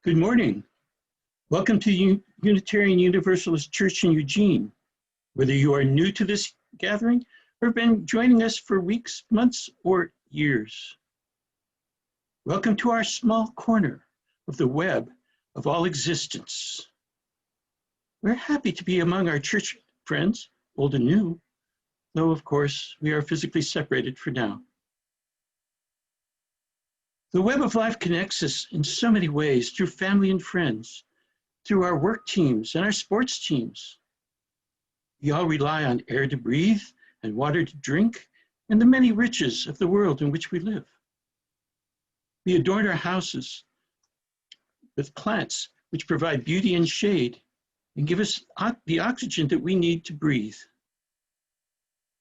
Good morning. Welcome to Unitarian Universalist Church in Eugene. Whether you are new to this gathering or have been joining us for weeks, months, or years. Welcome to our small corner of the web of all existence. We're happy to be among our church friends, old and new, though of course we are physically separated for now. The web of life connects us in so many ways through family and friends, through our work teams and our sports teams. We all rely on air to breathe and water to drink and the many riches of the world in which we live. We adorn our houses with plants which provide beauty and shade and give us the oxygen that we need to breathe.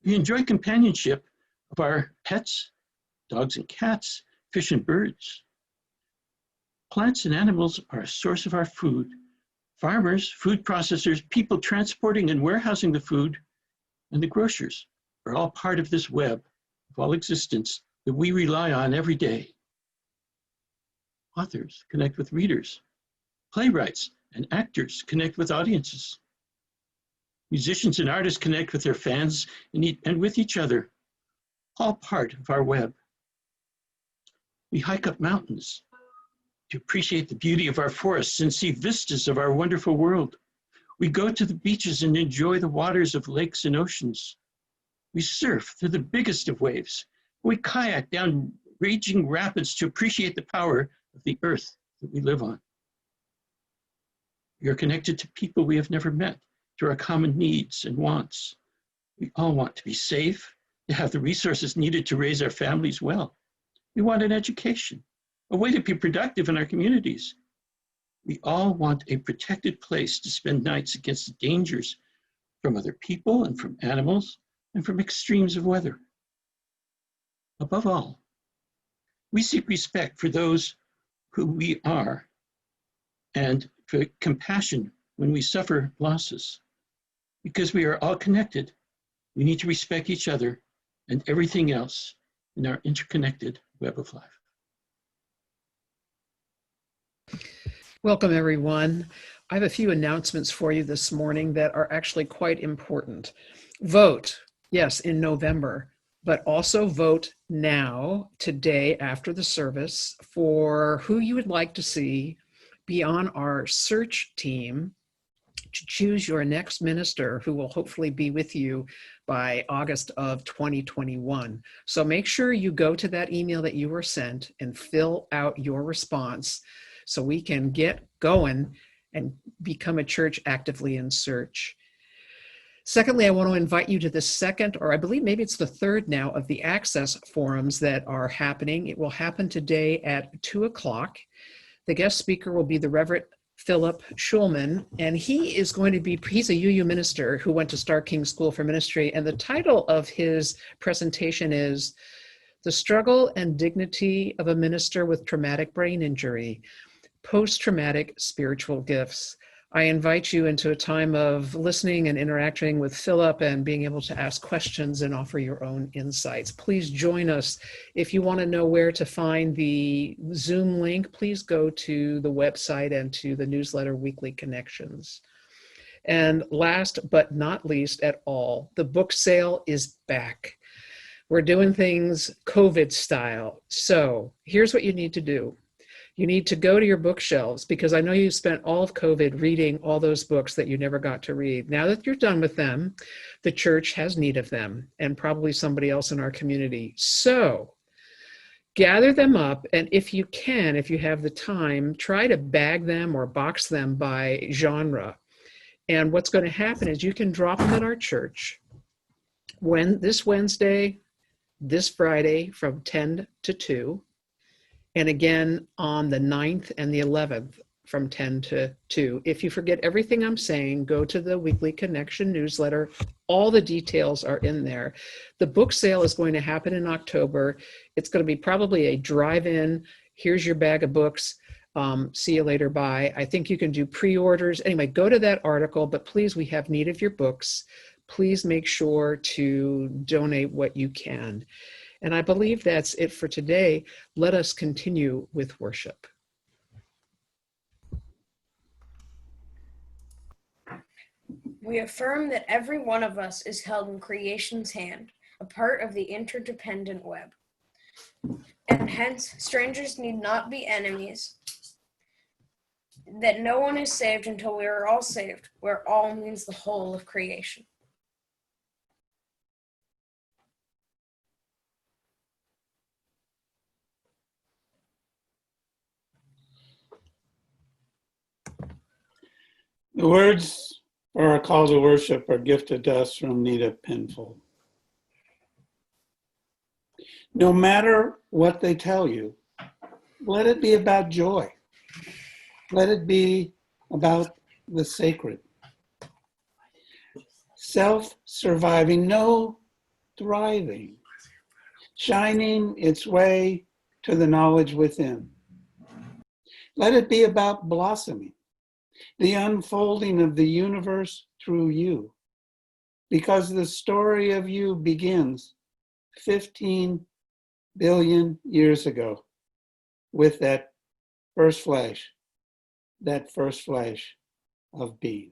We enjoy companionship of our pets, dogs and cats, fish and birds. Plants and animals are a source of our food. Farmers, food processors, people transporting and warehousing the food, and the grocers are all part of this web of all existence that we rely on every day. Authors connect with readers. Playwrights and actors connect with audiences. Musicians and artists connect with their fans and with each other, all part of our web. We hike up mountains to appreciate the beauty of our forests and see vistas of our wonderful world. We go to the beaches and enjoy the waters of lakes and oceans. We surf through the biggest of waves. We kayak down raging rapids to appreciate the power of the earth that we live on. We are connected to people we have never met through our common needs and wants. We all want to be safe, to have the resources needed to raise our families well. We want an education, a way to be productive in our communities. We all want a protected place to spend nights against the dangers from other people and from animals and from extremes of weather. Above all, we seek respect for those who we are and for compassion when we suffer losses. Because we are all connected, we need to respect each other and everything else in our interconnected web of life. Welcome, everyone. I have a few announcements for you this morning that are actually quite important. Vote, yes, in November, but also vote now, today, after the service, for who you would like to see be on our search team to choose your next minister who will hopefully be with you by August of 2021. So make sure you go to that email that you were sent and fill out your response so we can get going and become a church actively in search. Secondly, I want to invite you to the second, or I believe maybe it's the third now, of the Access forums that are happening. It will happen today at 2 o'clock. The guest speaker will be the Reverend Philip Schulman, and he's a UU minister who went to Star King School for Ministry, and the title of his presentation is The Struggle and Dignity of a Minister with Traumatic Brain Injury, Post-Traumatic Spiritual Gifts. I invite you into a time of listening and interacting with Philip and being able to ask questions and offer your own insights. Please join us. If you want to know where to find the Zoom link, please go to the website and to the newsletter Weekly Connections. And last but not least at all, the book sale is back. We're doing things COVID style. So here's what you need to do. You need to go to your bookshelves, because I know you spent all of COVID reading all those books that you never got to read. Now that you're done with them, the church has need of them, and probably somebody else in our community. So gather them up, and if you can, if you have the time, try to bag them or box them by genre. And what's going to happen is you can drop them at our church this Wednesday, this Friday from 10 to 2. And again on the 9th and the 11th from 10 to 2. If you forget everything I'm saying, go to the Weekly Connection newsletter. All the details are in there. The book sale is going to happen in October. It's going to be probably a drive-in. Here's your bag of books. See you later, bye. I think you can do pre-orders. Anyway, go to that article, but please, we have need of your books. Please make sure to donate what you can. And I believe that's it for today. Let us continue with worship. We affirm that every one of us is held in creation's hand, a part of the interdependent web. And hence, strangers need not be enemies, that no one is saved until we are all saved, where all means the whole of creation. The words for our call to worship are gifted to us from Nita Penfold. No matter what they tell you, let it be about joy. Let it be about the sacred. Self-surviving, no thriving, shining its way to the knowledge within. Let it be about blossoming, the unfolding of the universe through you, because the story of you begins 15 billion years ago with that first flash of being.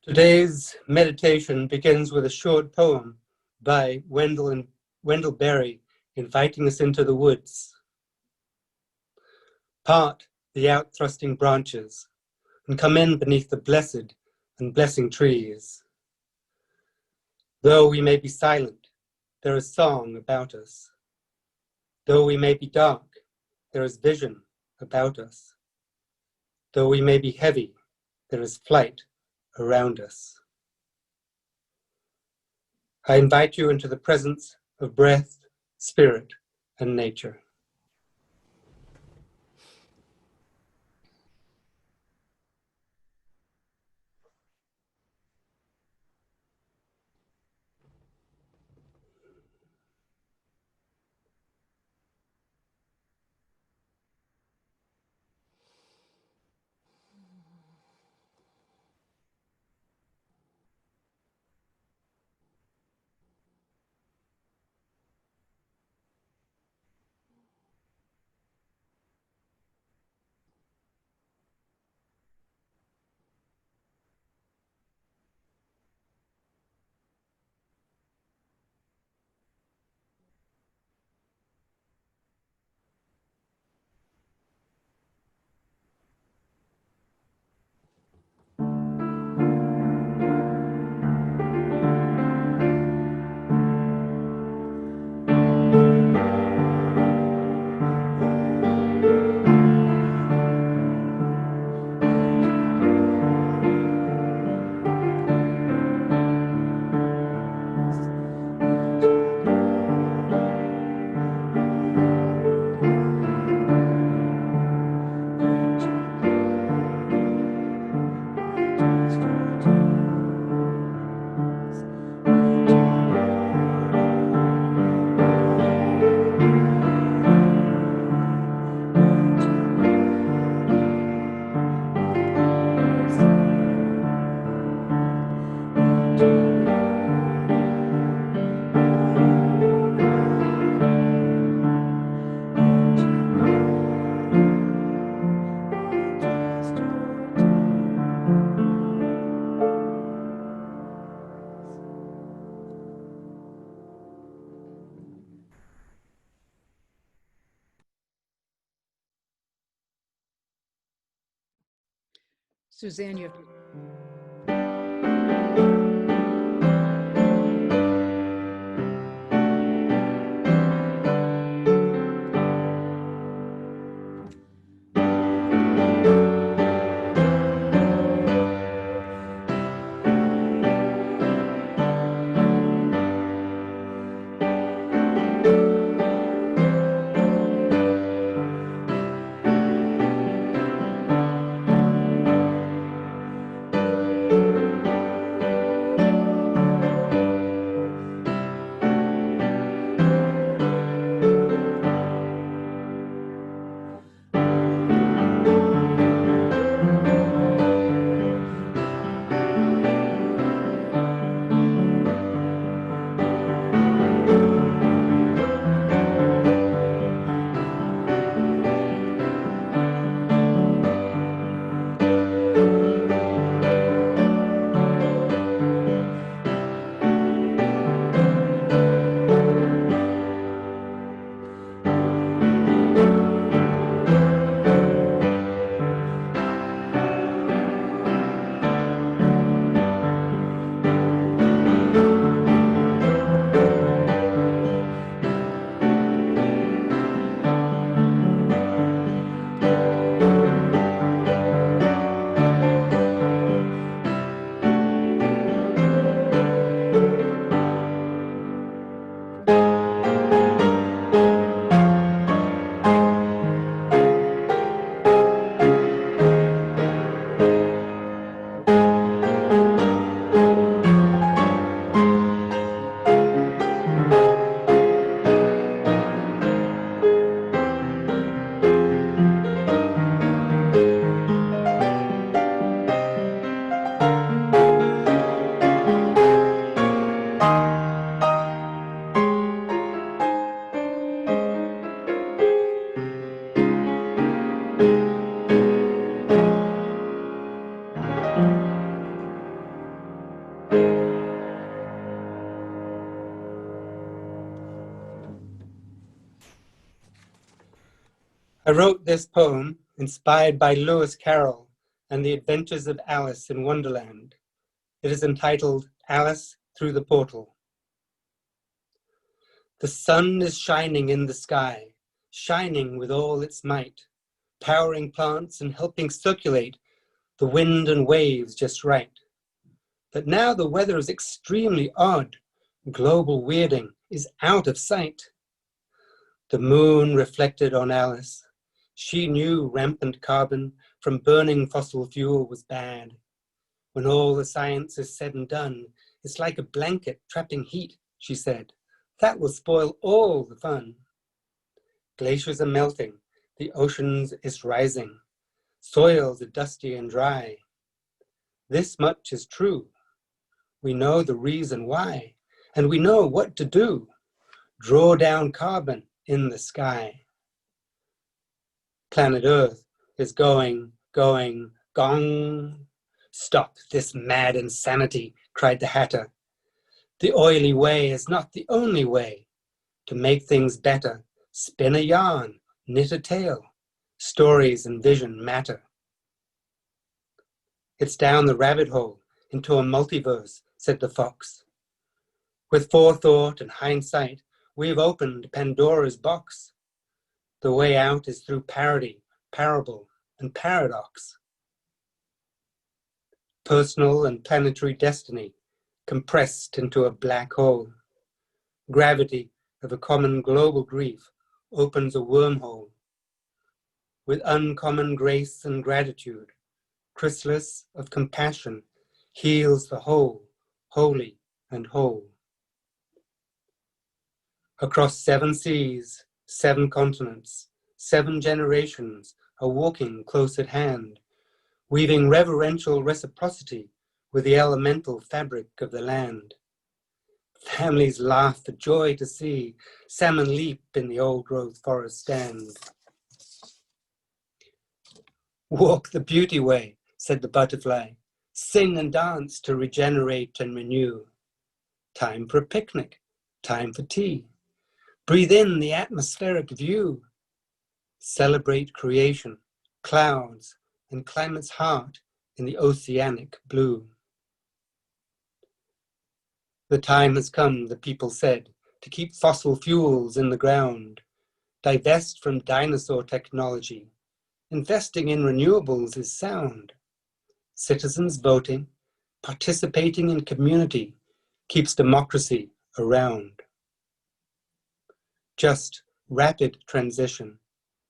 Today's meditation begins with a short poem by Wendell Berry, inviting us into the woods. Part the out-thrusting branches and come in beneath the blessed and blessing trees. Though we may be silent, there is song about us. Though we may be dark, there is vision about us. Though we may be heavy, there is flight around us. I invite you into the presence of breath, spirit, and nature. Suzanne, you have to. I wrote this poem inspired by Lewis Carroll and the Adventures of Alice in Wonderland. It is entitled Alice Through the Portal. The sun is shining in the sky. shining with all its might, powering plants and helping circulate the wind and waves just right. But now the weather is extremely odd. Global weirding is out of sight. The moon reflected on Alice. She knew rampant carbon from burning fossil fuel was bad. When all the science is said and done, it's like a blanket trapping heat, she said. That will spoil all the fun. Glaciers are melting, the oceans is rising, soils are dusty and dry. This much is true. We know the reason why, and we know what to do. Draw down carbon in the sky. Planet Earth is going, gong. Stop this mad insanity, cried the Hatter. The oily way is not the only way. To make things better, spin a yarn, knit a tale. Stories and vision matter. It's down the rabbit hole into a multiverse, said the fox. With forethought and hindsight, we've opened Pandora's box. The way out is through parody, parable, and paradox. Personal and planetary destiny compressed into a black hole. Gravity of a common global grief opens a wormhole. With uncommon grace and gratitude, chrysalis of compassion heals the whole, holy and whole. Across 7 seas, 7 continents, 7 generations are walking close at hand, weaving reverential reciprocity with the elemental fabric of the land. Families laugh for joy to see salmon leap in the old-growth forest stand. Walk the beauty way, said the butterfly. Sing and dance to regenerate and renew. Time for a picnic, time for tea. Breathe in the atmospheric view. Celebrate creation, clouds, and climate's heart in the oceanic blue. The time has come, the people said, to keep fossil fuels in the ground, divest from dinosaur technology. Investing in renewables is sound. Citizens voting, participating in community keeps democracy around. Just rapid transition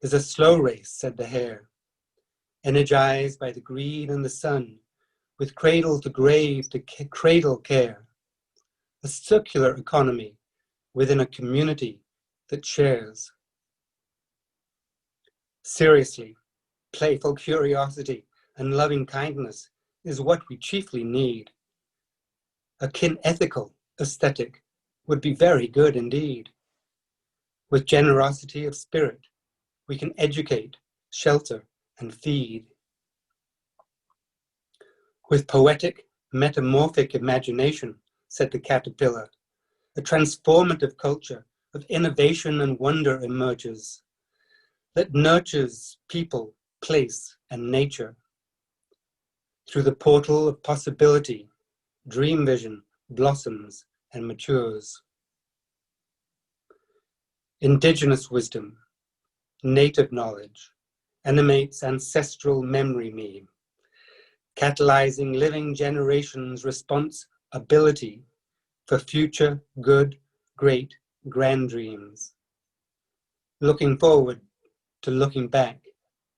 is a slow race, said the hare, energized by the greed and the sun, with cradle to grave to cradle care. A circular economy within a community that shares. Seriously, playful curiosity and loving kindness is what we chiefly need. A kinethical aesthetic would be very good indeed. With generosity of spirit, we can educate, shelter, and feed. With poetic, metamorphic imagination, said the caterpillar, a transformative culture of innovation and wonder emerges that nurtures people, place, and nature. Through the portal of possibility, dream vision blossoms and matures. Indigenous wisdom, native knowledge, animates ancestral memory me, catalyzing living generations' response ability for future good, great, grand dreams. Looking forward to looking back,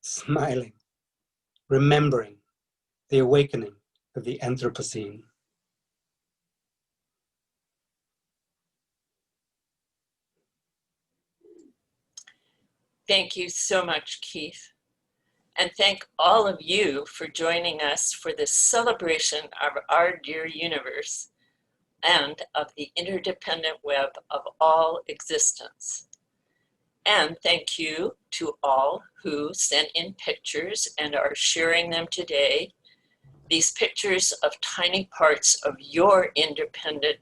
smiling, remembering the awakening of the Anthropocene. Thank you so much, Keith. And thank all of you for joining us for this celebration of our dear universe and of the interdependent web of all existence. And thank you to all who sent in pictures and are sharing them today. These pictures of tiny parts of your interdependent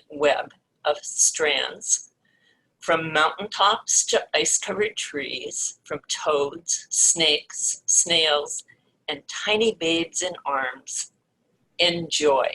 web of strands, from mountaintops to ice-covered trees, from toads, snakes, snails, and tiny babes in arms. Enjoy.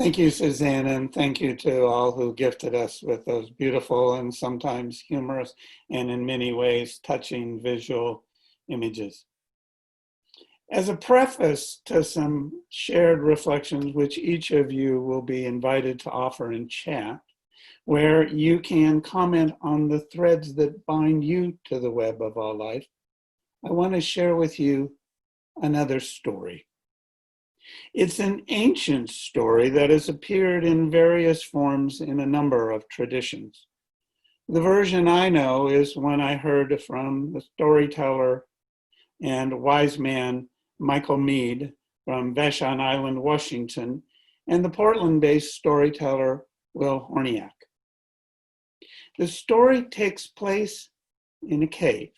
Thank you, Suzanne, and thank you to all who gifted us with those beautiful and sometimes humorous and in many ways touching visual images. As a preface to some shared reflections, which each of you will be invited to offer in chat, where you can comment on the threads that bind you to the web of all life, I want to share with you another story. It's an ancient story that has appeared in various forms in a number of traditions. The version I know is one I heard from the storyteller and wise man Michael Meade from Vashon Island, Washington, and the Portland-based storyteller Will Horniak. The story takes place in a cave.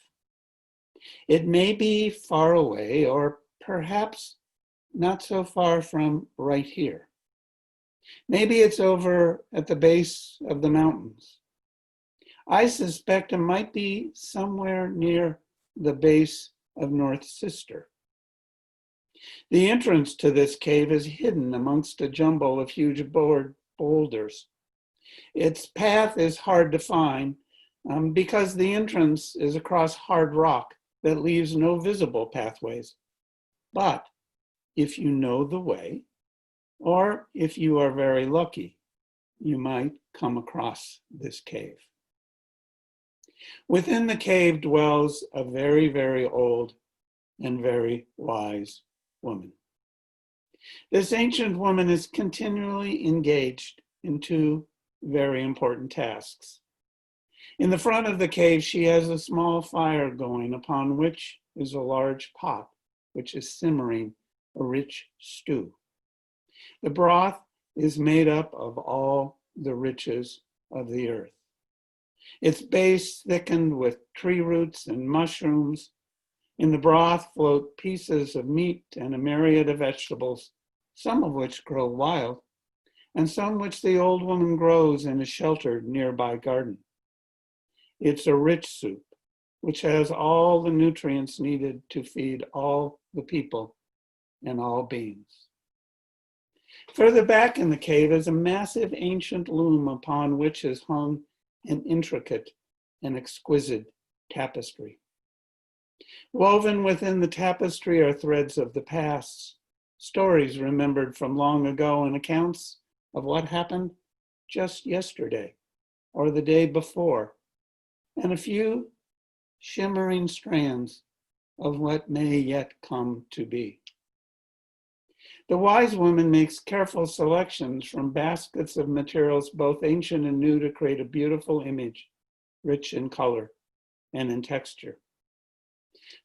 It may be far away or perhaps not so far from right here. Maybe it's over at the base of the mountains. I suspect it might be somewhere near the base of North Sister. The entrance to this cave is hidden amongst a jumble of huge boulders. Its path is hard to find because the entrance is across hard rock that leaves no visible pathways. But if you know the way, or if you are very lucky, you might come across this cave. Within the cave dwells a very, very old and very wise woman. This ancient woman is continually engaged in two very important tasks. In the front of the cave, she has a small fire going upon which is a large pot, which is simmering a rich stew. The broth is made up of all the riches of the earth. Its base thickened with tree roots and mushrooms. In the broth float pieces of meat and a myriad of vegetables, some of which grow wild, and some which the old woman grows in a sheltered nearby garden. It's a rich soup, which has all the nutrients needed to feed all the people and all beings. Further back in the cave is a massive ancient loom upon which is hung an intricate and exquisite tapestry. Woven within the tapestry are threads of the past, stories remembered from long ago, and accounts of what happened just yesterday or the day before, and a few shimmering strands of what may yet come to be. The wise woman makes careful selections from baskets of materials, both ancient and new, to create a beautiful image, rich in color and in texture.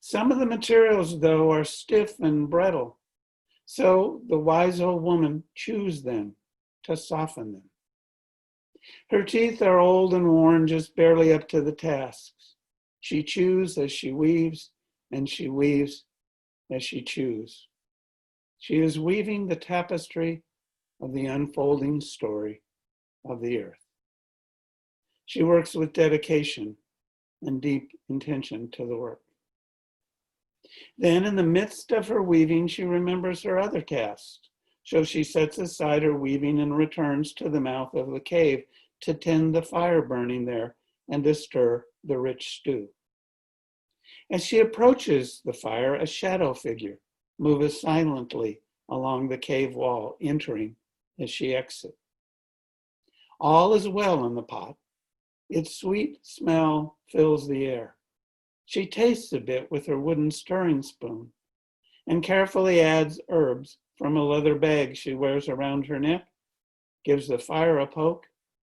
Some of the materials, though, are stiff and brittle, so the wise old woman chews them to soften them. Her teeth are old and worn, just barely up to the tasks. She chews as she weaves, and she weaves as she chews. She is weaving the tapestry of the unfolding story of the earth. She works with dedication and deep intention to the work. Then, in the midst of her weaving, she remembers her other tasks. So she sets aside her weaving and returns to the mouth of the cave to tend the fire burning there and to stir the rich stew. As she approaches the fire, a shadow figure moves silently along the cave wall, entering as she exits. All is well in the pot. Its sweet smell fills the air. She tastes a bit with her wooden stirring spoon and carefully adds herbs from a leather bag she wears around her neck, gives the fire a poke,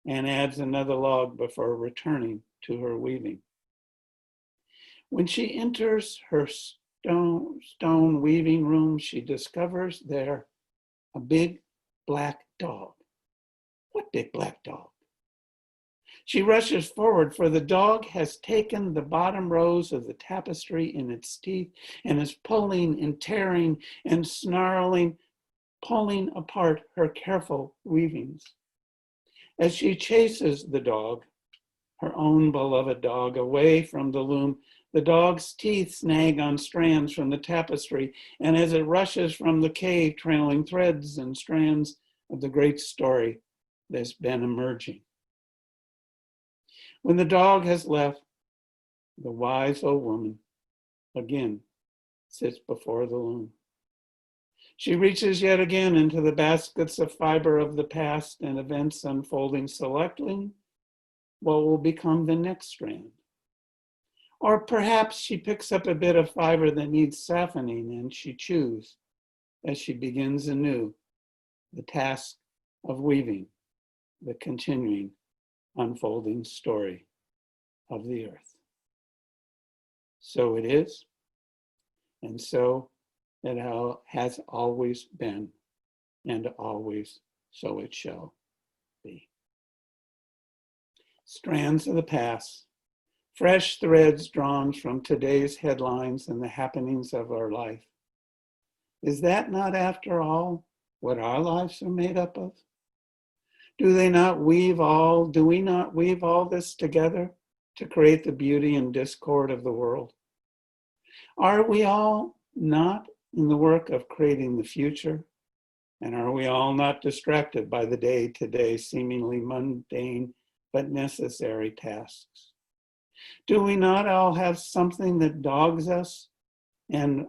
and adds another log before returning to her weaving. When she enters her stone weaving room, she discovers there a big black dog. What big black dog? She rushes forward, for the dog has taken the bottom rows of the tapestry in its teeth and is pulling and tearing and snarling, pulling apart her careful weavings. As she chases the dog, her own beloved dog, away from the loom, the dog's teeth snag on strands from the tapestry, and as it rushes from the cave, trailing threads and strands of the great story that's been emerging. When the dog has left, the wise old woman again sits before the loom. She reaches yet again into the baskets of fiber of the past and events unfolding, selecting what will become the next strand. Or perhaps she picks up a bit of fiber that needs softening, and she chews as she begins anew the task of weaving the continuing unfolding story of the earth. So it is, and so it has always been, and always so it shall be. Strands of the past, fresh threads drawn from today's headlines and the happenings of our life. Is that not, after all, what our lives are made up of? Do we not weave all this together to create the beauty and discord of the world? Are we all not in the work of creating the future? And are we all not distracted by the day-to-day seemingly mundane but necessary tasks? Do we not all have something that dogs us and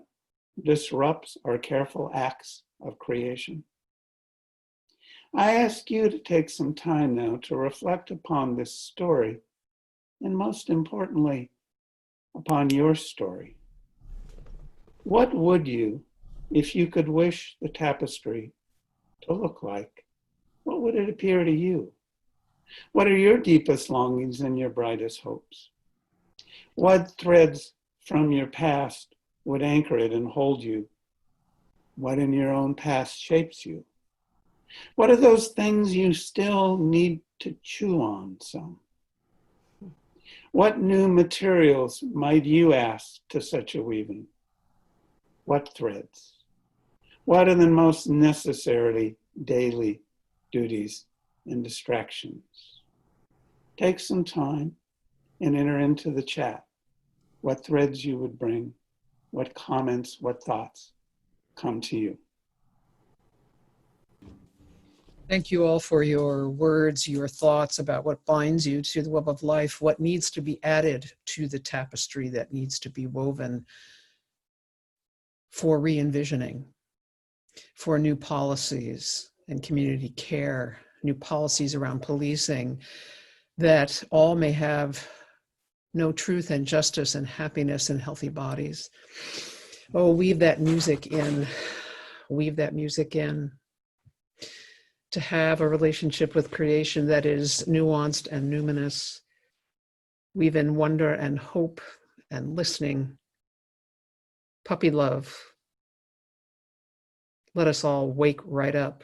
disrupts our careful acts of creation? I ask you to take some time now to reflect upon this story, and most importantly, upon your story. What would you, if you could wish the tapestry to look like? What would it appear to you? What are your deepest longings and your brightest hopes? What threads from your past would anchor it and hold you? What in your own past shapes you? What are those things you still need to chew on some? What new materials might you ask to such a weaving? What threads? What are the most necessary daily duties, and distractions. Take some time and enter into the chat what threads you would bring, what comments, what thoughts come to you. Thank you all for your words, your thoughts about what binds you to the web of life, what needs to be added to the tapestry that needs to be woven for re-envisioning, for new policies and community care, new policies around policing, that all may have no truth and justice and happiness and healthy bodies. Oh, weave that music in, weave that music in. To have a relationship with creation that is nuanced and numinous, weave in wonder and hope and listening, puppy love. Let us all wake right up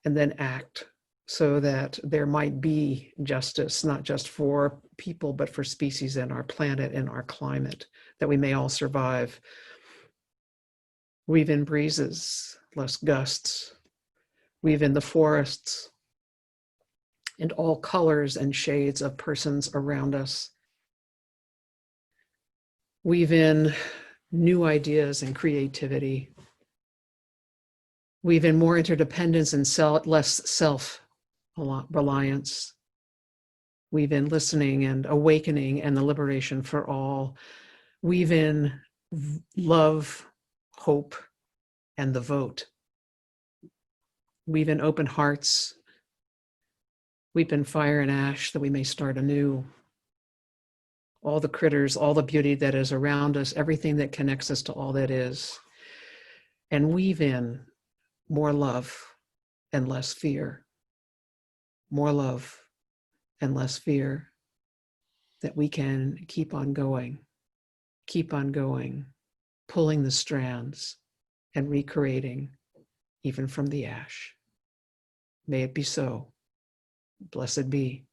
and then act so that there might be justice, not just for people, but for species and our planet and our climate, that we may all survive. Weave in breezes, less gusts. Weave in the forests and all colors and shades of persons around us. Weave in new ideas and creativity. Weave in more interdependence and less self-reliance. Weave in listening and awakening and the liberation for all. Weave in love, hope, and the vote. Weave in open hearts. Weep in fire and ash that we may start anew. All the critters, all the beauty that is around us, everything that connects us to all that is. And weave in more love and less fear. More love and less fear, that we can keep on going, pulling the strands and recreating even from the ash. May it be so. Blessed be.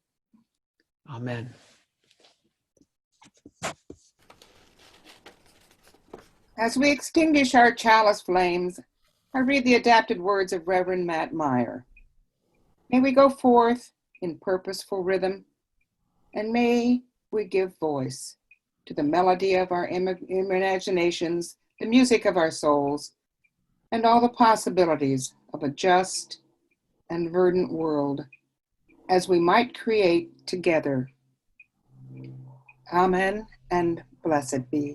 Amen. As we extinguish our chalice flames, I read the adapted words of Reverend Matt Meyer. May we go forth in purposeful rhythm, and may we give voice to the melody of our imaginations, the music of our souls, and all the possibilities of a just and verdant world as we might create together. Amen and blessed be.